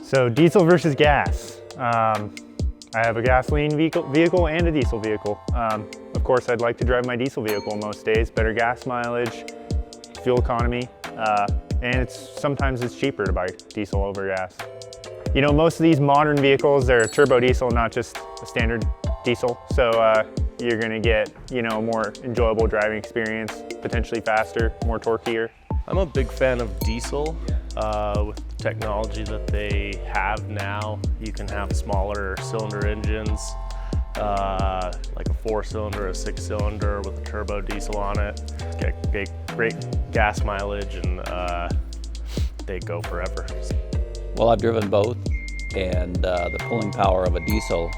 So diesel versus gas. I have a gasoline vehicle and a diesel vehicle. Of course, I'd like to drive my diesel vehicle most days. Better gas mileage, fuel economy, and sometimes it's cheaper to buy diesel over gas. You know, most of these modern vehicles, they're turbo diesel, not just a standard diesel. So you're gonna get, you know, more enjoyable driving experience, potentially faster, more torqueier. I'm a big fan of diesel. With the technology that they have now, you can have smaller cylinder engines, like a 4-cylinder, a 6-cylinder with a turbo diesel on it. Get great gas mileage, and they go forever. Well, I've driven both, and the pulling power of a diesel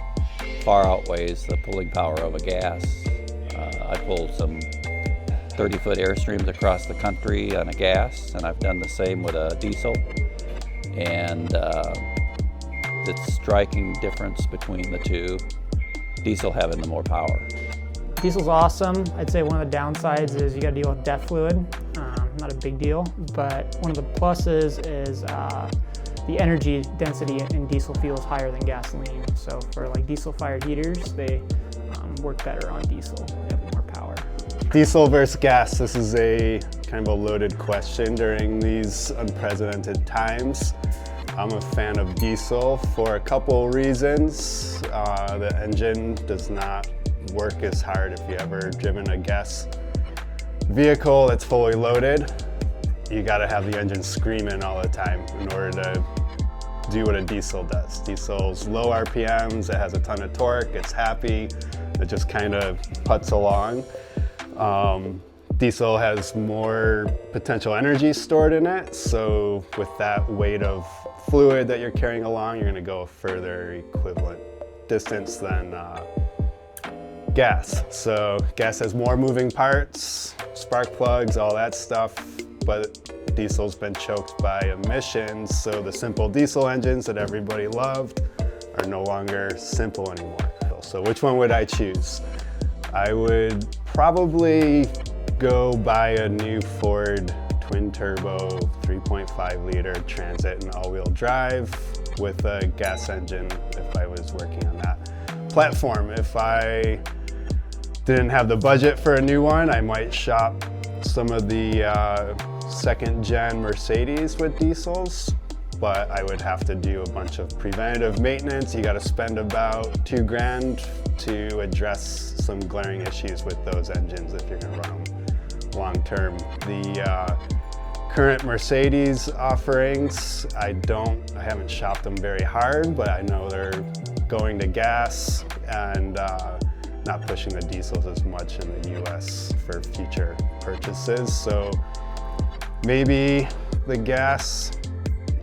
far outweighs the pulling power of a gas. I pulled some 30-foot Airstreams across the country on a gas, and I've done the same with a diesel. And it's a striking difference between the two, diesel having the more power. Diesel's awesome. I'd say one of the downsides is you got to deal with DEF fluid. Not a big deal, but one of the pluses is the energy density in diesel fuel is higher than gasoline. So for like diesel fired heaters, they work better on diesel. They have more power. Diesel versus gas, this is a kind of a loaded question during these unprecedented times. I'm a fan of diesel for a couple reasons. The engine does not work as hard if you ever driven a gas vehicle that's fully loaded. You gotta have the engine screaming all the time in order to do what a diesel does. Diesel's low RPMs, it has a ton of torque, it's happy, it just kind of putts along. Diesel has more potential energy stored in it, so with that weight of fluid that you're carrying along, you're gonna go a further equivalent distance than gas. So gas has more moving parts, spark plugs, all that stuff, but diesel's been choked by emissions, so the simple diesel engines that everybody loved are no longer simple anymore. So which one would I choose? I would probably go buy a new Ford twin turbo 3.5 liter Transit and all-wheel drive with a gas engine if I was working on that platform. If I didn't have the budget for a new one, I might shop some of the second-gen Mercedes with diesels, but I would have to do a bunch of preventative maintenance. You gotta spend about $2,000 to address some glaring issues with those engines if you're gonna run them long-term. The current Mercedes offerings, I haven't shopped them very hard, but I know they're going to gas and not pushing the diesels as much in the US for future purchases. So maybe the gas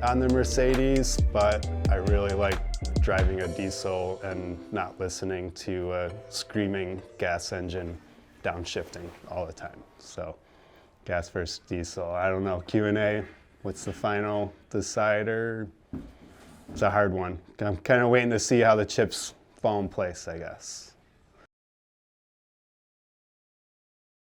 on the Mercedes, but I really like driving a diesel and not listening to a screaming gas engine downshifting all the time. So gas versus diesel, I don't know. Q&A, what's the final decider? It's a hard one. I'm kind of waiting to see how the chips fall in place, I guess.